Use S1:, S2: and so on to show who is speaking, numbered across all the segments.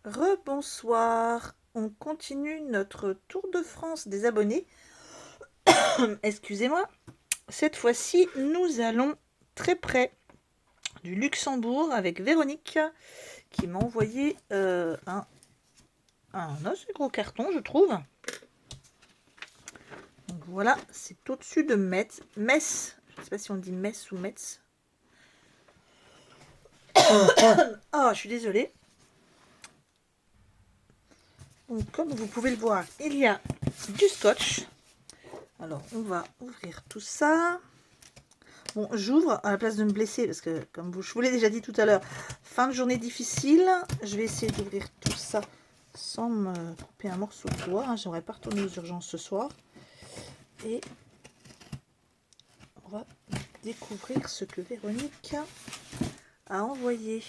S1: Rebonsoir, on continue notre tour de France des abonnés. Excusez-moi, cette fois-ci nous allons très près du Luxembourg avec Véronique qui m'a envoyé un assez gros carton, je trouve. Donc voilà, c'est au-dessus de Metz. Je ne sais pas si on dit Metz ou Metz. Ah, je suis désolée. Donc, comme vous pouvez le voir, il y a du scotch. Alors, on va ouvrir tout ça. Bon, j'ouvre à la place de me blesser parce que, comme je vous l'ai déjà dit tout à l'heure, fin de journée difficile. Je vais essayer d'ouvrir tout ça sans me couper un morceau de doigt. Hein. J'aimerais pas retourner aux urgences ce soir. Et on va découvrir ce que Véronique a envoyé.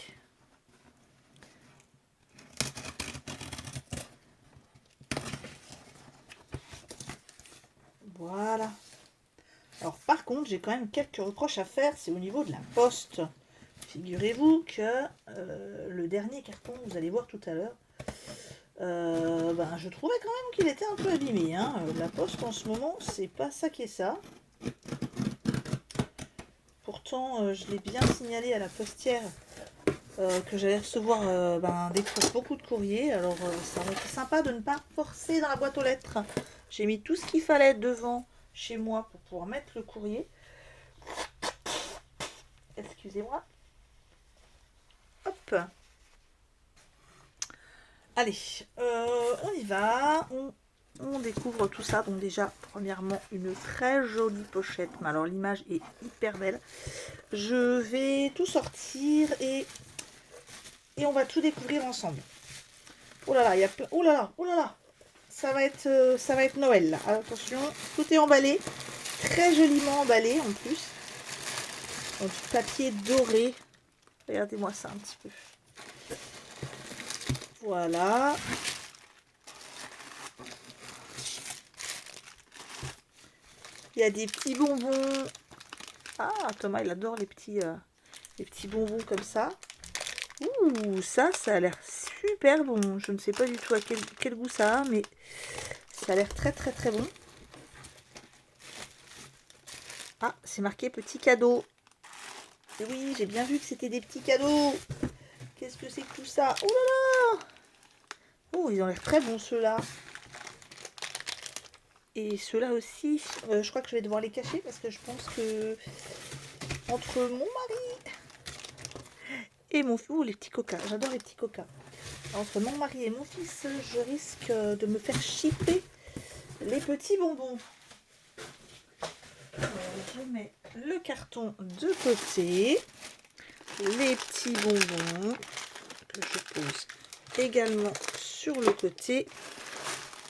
S1: Voilà. Alors par contre, j'ai quand même quelques reproches à faire, c'est au niveau de la poste. Figurez-vous que le dernier carton, vous allez voir tout à l'heure, je trouvais quand même qu'il était un peu abîmé. Hein. La poste en ce moment, c'est pas ça qui est ça. Pourtant, je l'ai bien signalé à la postière que j'allais recevoir beaucoup de courriers. Alors, ça aurait été sympa de ne pas forcer dans la boîte aux lettres. J'ai mis tout ce qu'il fallait devant chez moi pour pouvoir mettre le courrier. Excusez-moi. Hop. Allez, on y va. On découvre tout ça. Donc déjà, premièrement, une très jolie pochette. Mais alors, l'image est hyper belle. Je vais tout sortir et on va tout découvrir ensemble. Oh là là, il y a plein... Oh là là, oh là là. Ça va être Noël là. Attention, tout est emballé. Très joliment emballé en plus. En du papier doré. Regardez-moi ça un petit peu. Voilà. Il y a des petits bonbons. Ah, Thomas, il adore les petits bonbons comme ça. Ouh, ça a l'air super bon. Je ne sais pas du tout à quel goût ça a, mais ça a l'air très très très bon. Ah, c'est marqué petit cadeau. Et oui, j'ai bien vu que c'était des petits cadeaux. Qu'est-ce que c'est que tout ça? Oh là là! Oh, ils ont l'air très bons ceux-là. Et ceux-là aussi, je crois que je vais devoir les cacher parce que je pense que entre mon mari et mon fils, oh, les petits coca, j'adore les petits coca. Entre mon mari et mon fils, je risque de me faire chipper les petits bonbons. Je mets le carton de côté, les petits bonbons que je pose également sur le côté.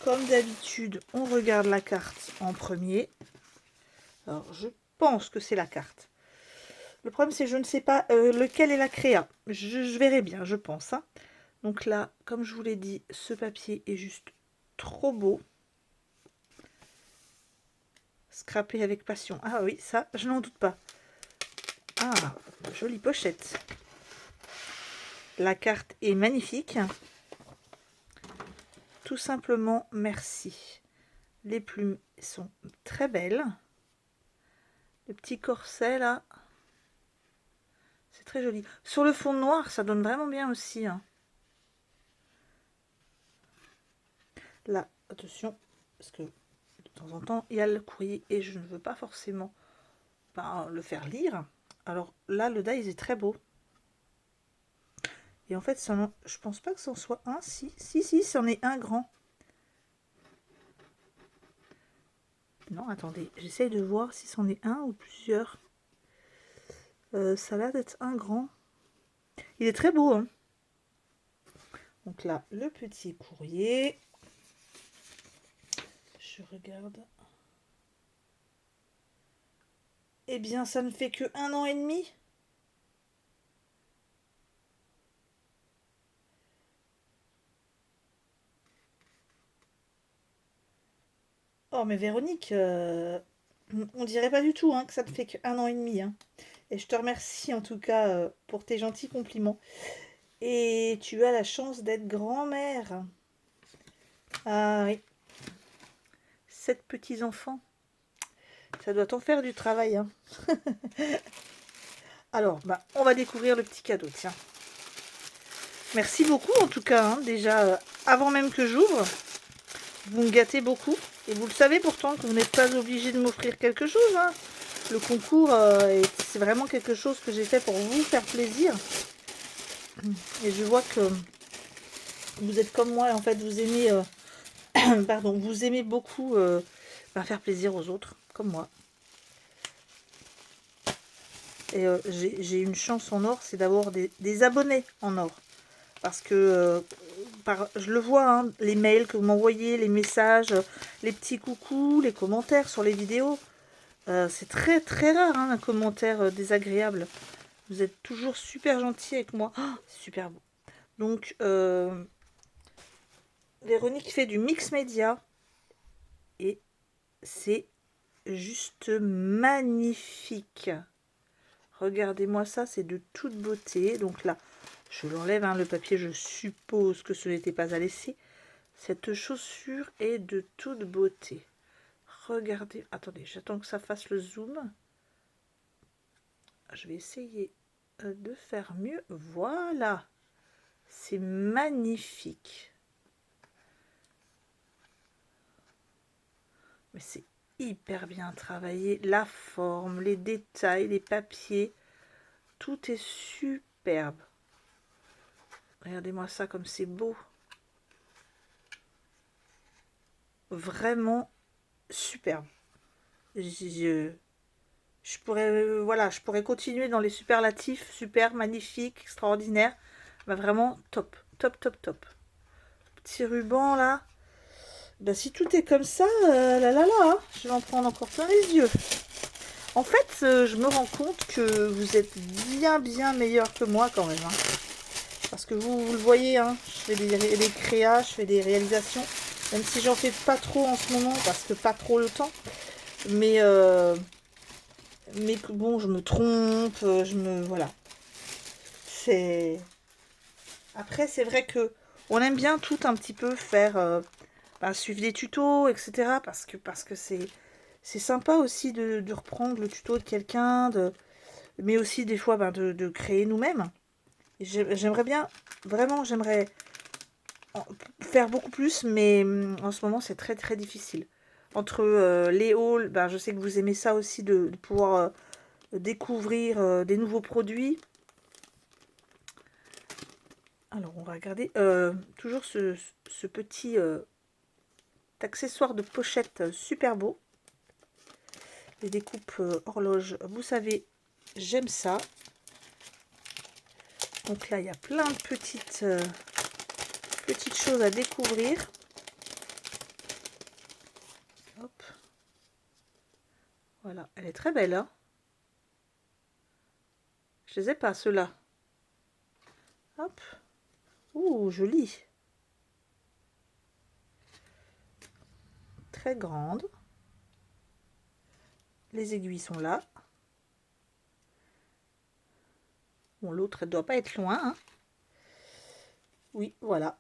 S1: Comme d'habitude, on regarde la carte en premier. Alors, je pense que c'est la carte. Le problème, c'est que je ne sais pas lequel est la créa. Je verrai bien, je pense. Hein. Donc là, comme je vous l'ai dit, ce papier est juste trop beau. Scrappé avec passion. Ah oui, ça, je n'en doute pas. Ah, jolie pochette. La carte est magnifique. Tout simplement, merci. Les plumes sont très belles. Le petit corset, là, c'est très joli. Sur le fond noir, ça donne vraiment bien aussi. Hein. Là, attention, parce que de temps en temps, il y a le courrier et je ne veux pas forcément le faire lire. Alors là, le dies est très beau. Et en fait, je pense pas que c'en soit un. Si, c'en est un grand. Non, attendez, j'essaye de voir si c'en est un ou plusieurs. Ça a l'air d'être un grand. Il est très beau, hein. Donc là, le petit courrier. Je regarde. Eh bien, ça ne fait que 1 an et demi. Oh, mais Véronique, on dirait pas du tout hein, que ça ne fait que 1 an et demi. Hein. Et je te remercie en tout cas pour tes gentils compliments. Et tu as la chance d'être grand-mère. Ah oui. 7 petits-enfants. Ça doit t'en faire du travail, hein. Alors, bah, on va découvrir le petit cadeau, tiens. Merci beaucoup, en tout cas, hein, déjà, avant même que j'ouvre. Vous me gâtez beaucoup. Et vous le savez pourtant que vous n'êtes pas obligé de m'offrir quelque chose, hein. Le concours, c'est vraiment quelque chose que j'ai fait pour vous faire plaisir. Et je vois que vous êtes comme moi, en fait, vous aimez, pardon, vous aimez beaucoup faire plaisir aux autres, comme moi. Et j'ai une chance en or, c'est d'avoir des abonnés en or. Parce que je le vois, hein, les mails que vous m'envoyez, les messages, les petits coucous, les commentaires sur les vidéos. C'est très très rare, hein, un commentaire désagréable. Vous êtes toujours super gentil avec moi. Oh, c'est super beau. Donc, Véronique fait du mix média. Et c'est juste magnifique. Regardez-moi ça, c'est de toute beauté. Donc là, je l'enlève, hein, le papier, je suppose que ce n'était pas à laisser. Cette chaussure est de toute beauté. Regardez, attendez, j'attends que ça fasse le zoom. Je vais essayer de faire mieux. Voilà, c'est magnifique. Mais c'est hyper bien travaillé. La forme, les détails, les papiers, tout est superbe. Regardez-moi ça comme c'est beau. Vraiment superbe. Je pourrais, voilà, je pourrais continuer dans les superlatifs. Super, magnifique, extraordinaire. Bah, vraiment top, top, top, top. Petit ruban là. Bah, si tout est comme ça, hein, je vais en prendre encore plein les yeux. En fait, je me rends compte que vous êtes bien, bien meilleur que moi quand même. Hein. Parce que vous le voyez, hein, je fais des créas, je fais des réalisations. Même si j'en fais pas trop en ce moment, parce que pas trop le temps. Mais bon, je me trompe, voilà. C'est... Après, c'est vrai que on aime bien tout un petit peu faire, suivre des tutos, etc. Parce que c'est sympa aussi de reprendre le tuto de quelqu'un, mais aussi des fois de créer nous-mêmes. J'aimerais bien, vraiment, j'aimerais faire beaucoup plus, mais en ce moment, c'est très très difficile. Entre les hauls, je sais que vous aimez ça aussi, de pouvoir découvrir des nouveaux produits. Alors, on va regarder. Toujours ce petit accessoire de pochette super beau. Les découpes horloges, vous savez, j'aime ça. Donc là, il y a plein de petites choses à découvrir. Hop. Voilà, elle est très belle, hein. Je les ai pas, ceux-là. Hop. Ouh, joli. Très grande. Les aiguilles sont là. Bon, l'autre, elle doit pas être loin, hein. Oui, voilà.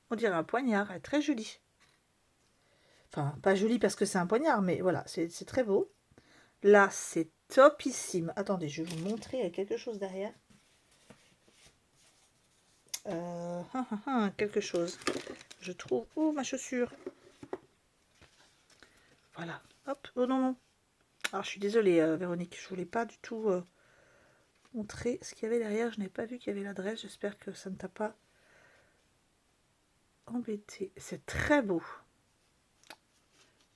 S1: On dirait un poignard, elle est très jolie. Enfin, pas jolie parce que c'est un poignard, mais voilà, c'est très beau. Là, c'est topissime. Attendez, je vais vous montrer, il y a quelque chose derrière. Quelque chose. Je trouve... Oh, ma chaussure. Voilà. Hop. Oh non, non. Alors, je suis désolée, Véronique. Je voulais pas du tout montrer ce qu'il y avait derrière. Je n'avais pas vu qu'il y avait l'adresse. J'espère que ça ne t'a pas embêté. C'est très beau.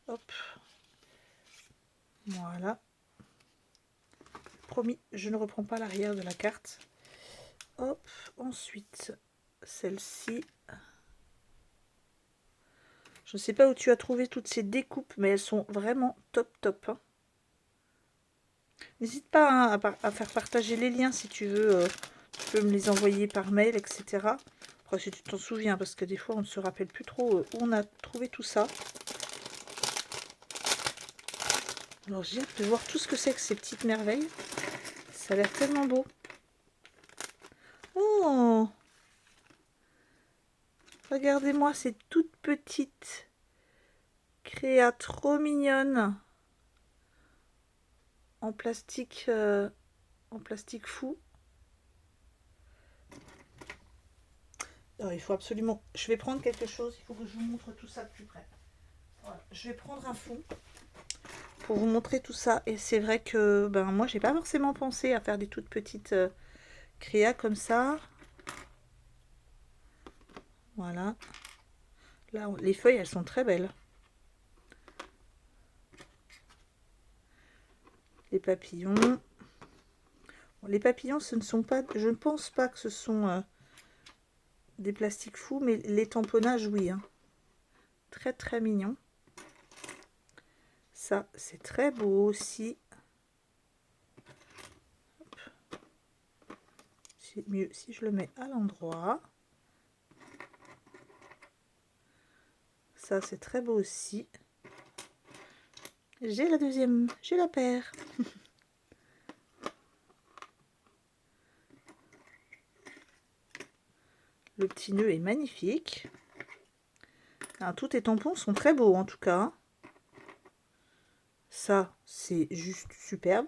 S1: Hop. Voilà. Promis, je ne reprends pas l'arrière de la carte. Hop. Ensuite, celle-ci. Je ne sais pas où tu as trouvé toutes ces découpes, mais elles sont vraiment top, top. Hein. N'hésite pas hein, à faire partager les liens si tu veux. Tu peux me les envoyer par mail, etc. Après, si tu t'en souviens, parce que des fois, on ne se rappelle plus trop où on a trouvé tout ça. Alors, j'ai hâte de voir tout ce que c'est que ces petites merveilles. Ça a l'air tellement beau. Oh, Oh! Regardez-moi ces toutes petites créas trop mignonnes en plastique fou. Alors, il faut absolument... Je vais prendre quelque chose, il faut que je vous montre tout ça de plus près. Voilà. Je vais prendre un fond pour vous montrer tout ça. Et c'est vrai que ben, moi, j'ai pas forcément pensé à faire des toutes petites créas comme ça. Voilà. Là, les feuilles, elles sont très belles. Les papillons. Bon, les papillons, ce ne sont pas... Je ne pense pas que ce sont des plastiques fous, mais les tamponnages, oui. Hein. Très, très mignon. Ça, c'est très beau aussi. C'est mieux si je le mets à l'endroit. Ça, c'est très beau aussi. J'ai la deuxième, j'ai la paire. Le petit nœud est magnifique. Alors, tous tes tampons sont très beaux en tout cas. Ça, c'est juste superbe.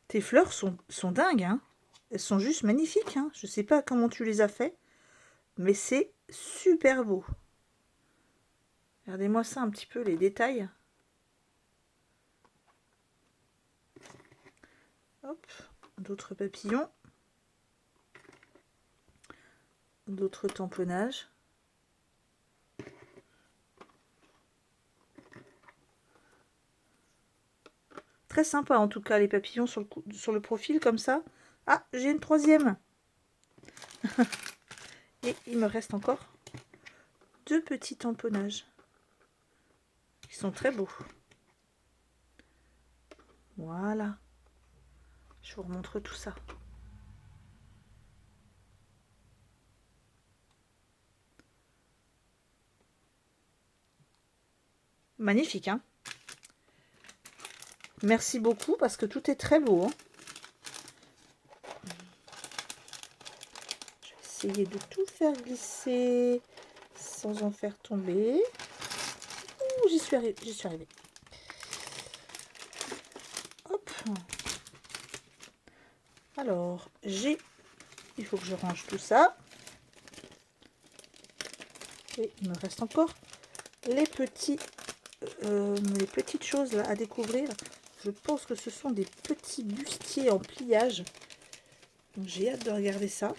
S1: Tes fleurs sont dingues, hein. Elles sont juste magnifiques. Hein. Je sais pas comment tu les as fait, mais c'est super beau. Regardez-moi ça un petit peu, les détails. Hop, d'autres papillons. D'autres tamponnages. Très sympa en tout cas les papillons sur le profil comme ça. Ah, j'ai une troisième. Et il me reste encore deux petits tamponnages qui sont très beaux. Voilà. Je vous remontre tout ça. Magnifique, hein? Merci beaucoup parce que tout est très beau. Hein. Je vais essayer de tout faire glisser sans en faire tomber. Ouh, j'y suis arrivée. Hop. Alors, il faut que je range tout ça. Et il me reste encore les petites choses là à découvrir. Je pense que ce sont des petits bustiers en pliage. Donc j'ai hâte de regarder ça.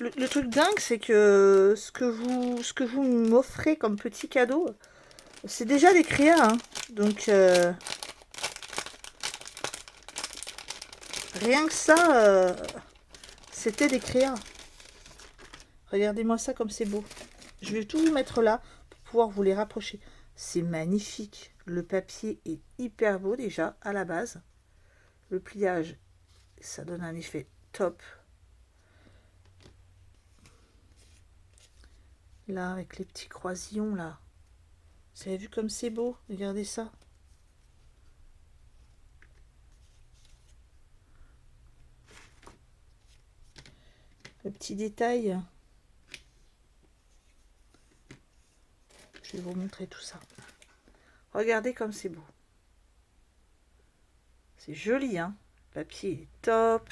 S1: Le truc dingue, c'est que ce que vous m'offrez comme petit cadeau, c'est déjà des créas. Hein. Donc rien que ça, c'était des créas. Regardez-moi ça comme c'est beau. Je vais tout vous mettre là pour pouvoir vous les rapprocher. C'est magnifique. Le papier est hyper beau déjà à la base. Le pliage, ça donne un effet top. Là, avec les petits croisillons là. Vous avez vu comme c'est beau? Regardez ça. Le petit détail. Je vais vous montrer tout ça. Regardez comme c'est beau. C'est joli, hein. Le papier est top.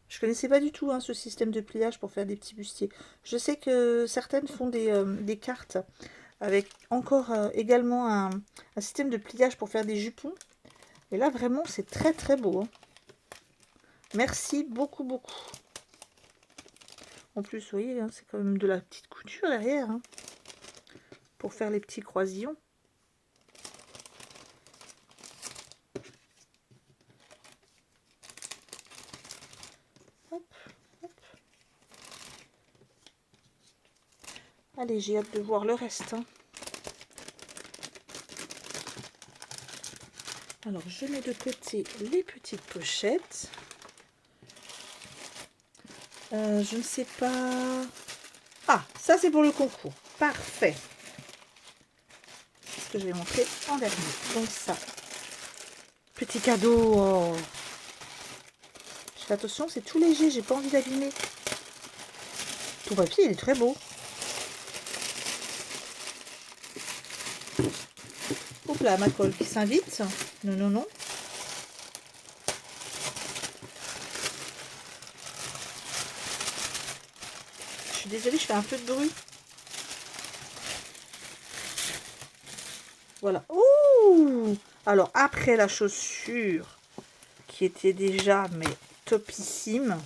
S1: Je connaissais pas du tout hein, ce système de pliage pour faire des petits bustiers. Je sais que certaines font des cartes avec encore également un système de pliage pour faire des jupons. Et là, vraiment, c'est très très beau. Hein. Merci beaucoup, beaucoup. En plus, vous voyez, hein, c'est quand même de la petite couture derrière. Hein, pour faire les petits croisillons. Hop, hop. Allez, j'ai hâte de voir le reste. Hein. Alors, je mets de côté les petites pochettes. Je ne sais pas. Ah, ça c'est pour le concours. Parfait. C'est ce que je vais montrer en dernier. Donc ça. Petit cadeau. Oh. Je fais attention, c'est tout léger. J'ai pas envie d'abîmer. Ton papier, il est très beau. Hop là, ma colle qui s'invite. Non, non, non. Je suis désolée, je fais un peu de bruit. Voilà. Ouh! Alors, après la chaussure, qui était déjà, mais topissime.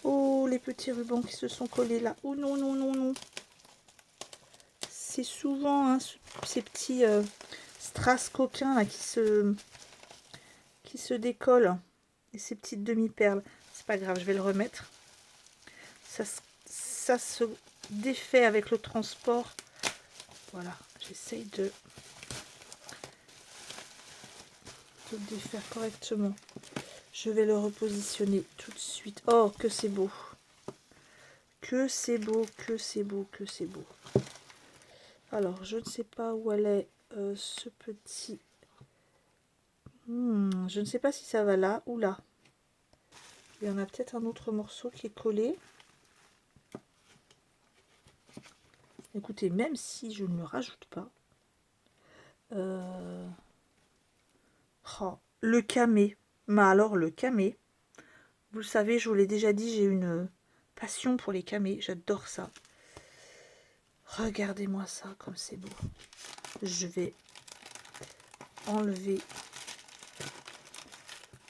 S1: Oh, les petits rubans qui se sont collés là. Oh non, non, non, non. C'est souvent hein, ces petits strass coquins là qui se décollent. Et ces petites demi-perles. C'est pas grave, je vais le remettre. Ça se défait avec le transport. Voilà, j'essaye de le défaire correctement. Je vais le repositionner tout de suite. Oh, que c'est beau. Que c'est beau, que c'est beau, que c'est beau. Alors, je ne sais pas où elle est ce petit... je ne sais pas si ça va là ou là. Il y en a peut-être un autre morceau qui est collé. Écoutez, même si je ne le rajoute pas... Oh, le camé. Mais alors, le camé... Vous le savez, je vous l'ai déjà dit, j'ai une passion pour les camés. J'adore ça. Regardez-moi ça, comme c'est beau. Je vais enlever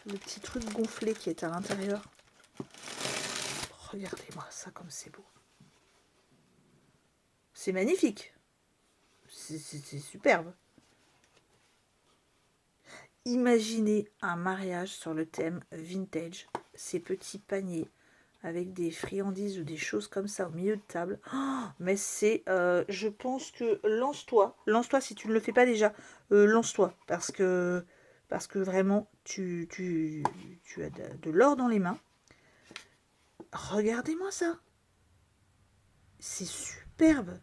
S1: le petit truc gonflé qui est à l'intérieur. Regardez-moi ça, comme c'est beau. C'est magnifique. C'est superbe. Imaginez un mariage sur le thème vintage. Ces petits paniers avec des friandises ou des choses comme ça au milieu de table. Oh, mais c'est, je pense que lance-toi si tu ne le fais pas déjà, lance-toi parce que vraiment tu as de l'or dans les mains. Regardez-moi ça, c'est superbe.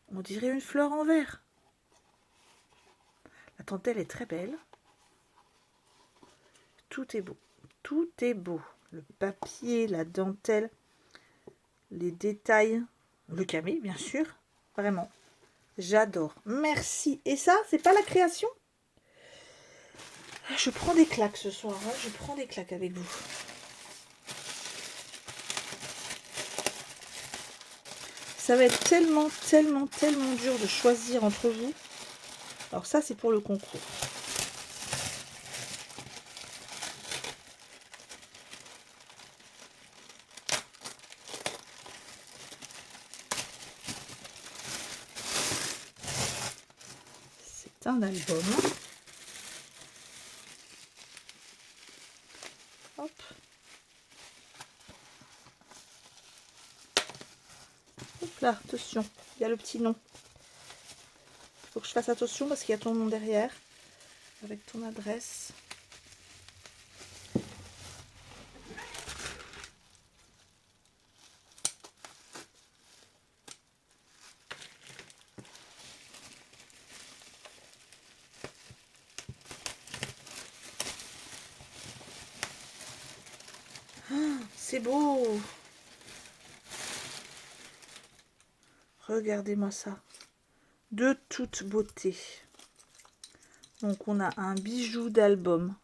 S1: On dirait une fleur en verre. La dentelle est très belle. Tout est beau, tout est beau. Le papier, la dentelle, les détails, le camé bien sûr, vraiment, j'adore. Merci. Et ça, c'est pas la création? Je prends des claques ce soir, hein. Je prends des claques avec vous. Ça va être tellement, tellement, tellement dur de choisir entre vous. Alors ça, c'est pour le concours. C'est un album. Hop. Hop là, attention, il y a le petit nom. Il faut que je fasse attention parce qu'il y a ton nom derrière, avec ton adresse. C'est beau. Regardez-moi ça. De toute beauté. Donc on a un bijou d'album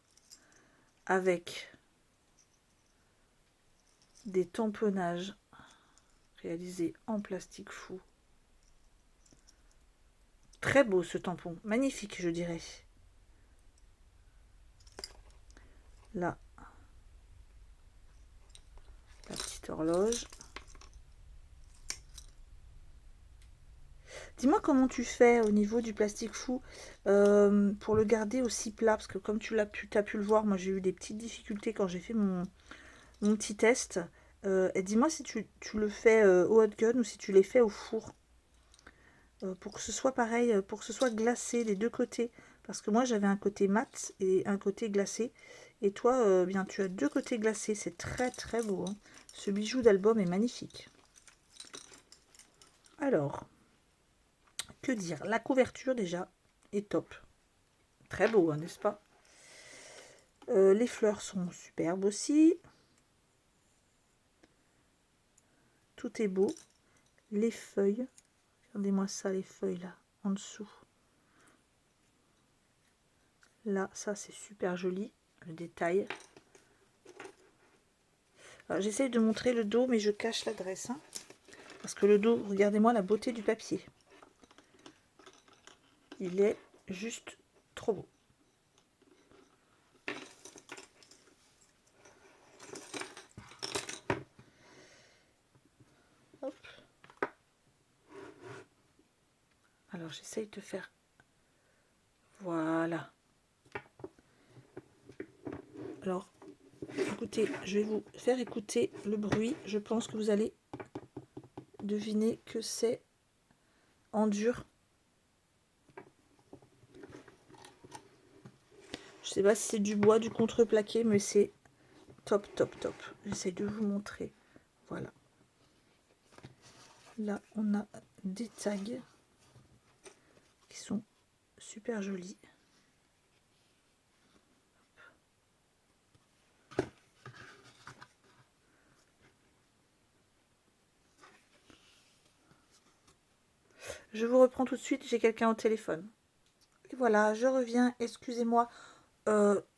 S1: avec des tamponnages réalisés en plastique fou. Très beau ce tampon, magnifique je dirais. Là, la petite horloge. Dis-moi comment tu fais au niveau du plastique fou pour le garder aussi plat, parce que comme tu as pu le voir, moi j'ai eu des petites difficultés quand j'ai fait mon petit test. Et dis-moi si tu le fais au hot gun ou si tu les fais au four. Pour que ce soit pareil, pour que ce soit glacé des deux côtés, Parce que moi, j'avais un côté mat et un côté glacé. Et toi, bien, tu as deux côtés glacés. C'est très, très beau. Hein. Ce bijou d'album est magnifique. Alors, que dire? La couverture, déjà, est top. Très beau, hein, n'est-ce pas? Les fleurs sont superbes aussi. Tout est beau. Les feuilles. Regardez-moi ça, les feuilles, là, en dessous. Là, ça, c'est super joli. Le détail. J'essaye de montrer le dos, mais je cache l'adresse. Hein, parce que le dos, regardez-moi la beauté du papier. Il est juste trop beau. Hop. Alors, j'essaye de faire... Voilà. Alors, écoutez, je vais vous faire écouter le bruit. Je pense que vous allez deviner que c'est en dur. Je sais pas si c'est du bois, du contreplaqué, mais c'est top, top, top. J'essaie de vous montrer. Voilà. Là, on a des tags qui sont super jolis. Je vous reprends tout de suite, j'ai quelqu'un au téléphone. Et voilà, je reviens, excusez-moi.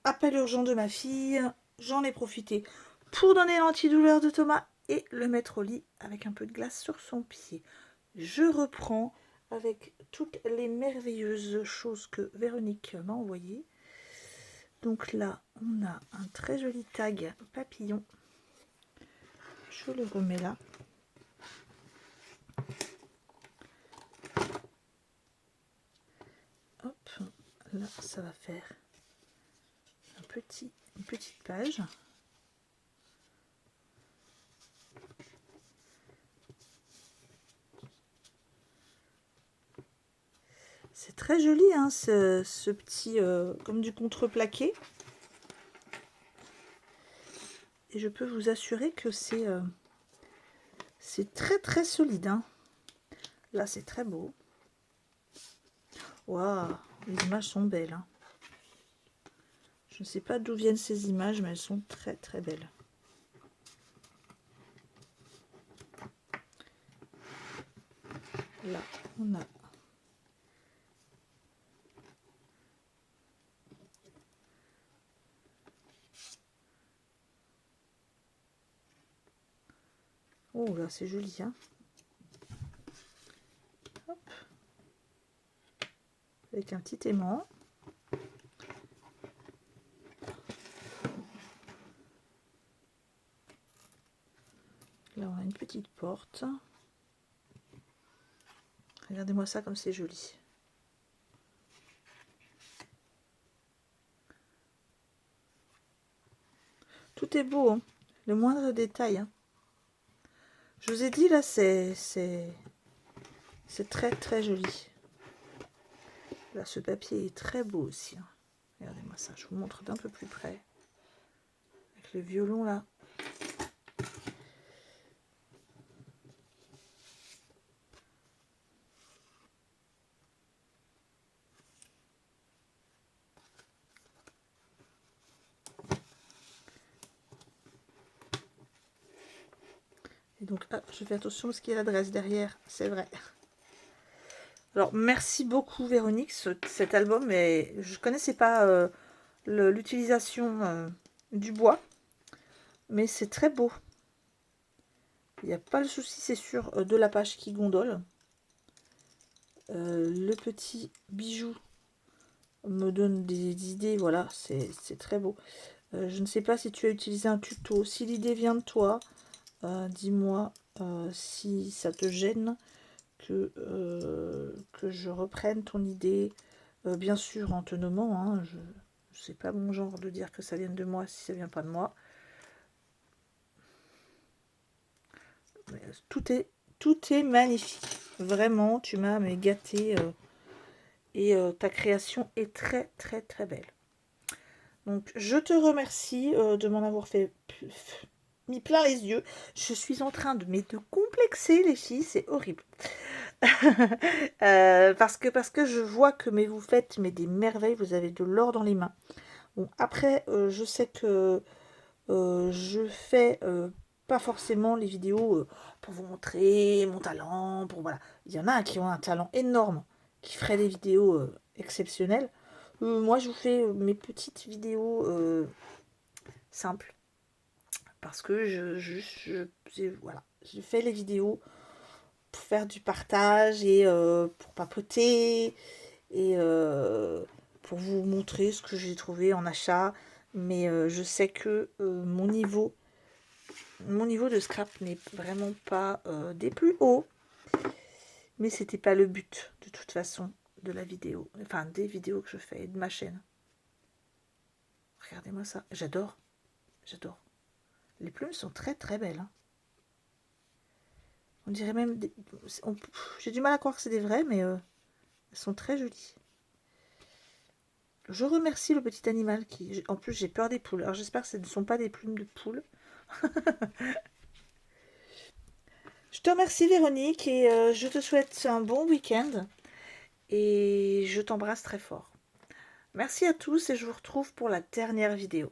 S1: Appel urgent de ma fille, j'en ai profité pour donner l'antidouleur de Thomas et le mettre au lit avec un peu de glace sur son pied. Je reprends avec toutes les merveilleuses choses que Véronique m'a envoyées. Donc là, on a un très joli tag papillon. Je le remets là. Hop, là, ça va faire une petite page. C'est très joli, hein, ce petit, comme du contreplaqué. Et je peux vous assurer que c'est très très solide. Hein. Là, c'est très beau. Waouh, les images sont belles. Hein. Je ne sais pas d'où viennent ces images, mais elles sont très très belles. Là, on a oh là, c'est joli, hein. Hop. Avec un petit aimant. Là, on a une petite porte. Regardez-moi ça comme c'est joli. Tout est beau, hein. Le moindre détail. Hein. Je vous ai dit, là, c'est très très joli. Là, ce papier est très beau aussi. Hein. Regardez-moi ça, je vous montre d'un peu plus près. Avec le violon, là. Et donc, ah, je fais attention parce qu'il y a l'adresse derrière, c'est vrai. Alors, merci beaucoup Véronique, cet album, mais je ne connaissais pas l'utilisation du bois, mais c'est très beau. Il n'y a pas le souci, c'est sûr, de la page qui gondole. Le petit bijou me donne des idées, voilà, c'est très beau. Je ne sais pas si tu as utilisé un tuto, si l'idée vient de toi, dis-moi si ça te gêne que je reprenne ton idée, bien sûr en te nommant, hein, c'est pas mon genre de dire que ça vienne de moi si ça vient pas de moi. Tout est magnifique, vraiment, tu m'as gâté et ta création est très très très belle. Donc je te remercie de m'en avoir fait mis plein les yeux. Je suis en train de complexer les filles, c'est horrible. parce que je vois que vous faites des merveilles, vous avez de l'or dans les mains. Bon, après, je sais que je fais pas forcément les vidéos pour vous montrer mon talent, voilà. Il y en a qui ont un talent énorme, qui feraient des vidéos exceptionnelles. Moi, je vous fais mes petites vidéos simples. Parce que voilà, je fais les vidéos pour faire du partage et pour papoter et pour vous montrer ce que j'ai trouvé en achat. Mais je sais que mon niveau de scrap n'est vraiment pas des plus hauts. Mais c'était pas le but de toute façon de la vidéo. Enfin, des vidéos que je fais de ma chaîne. Regardez-moi ça. J'adore. J'adore. Les plumes sont très très belles. Hein. On dirait même... J'ai du mal à croire que c'est des vrais, mais elles sont très jolies. Je remercie le petit animal qui... En plus, j'ai peur des poules. Alors, j'espère que ce ne sont pas des plumes de poule. Je te remercie, Véronique, et je te souhaite un bon week-end. Et je t'embrasse très fort. Merci à tous et je vous retrouve pour la dernière vidéo.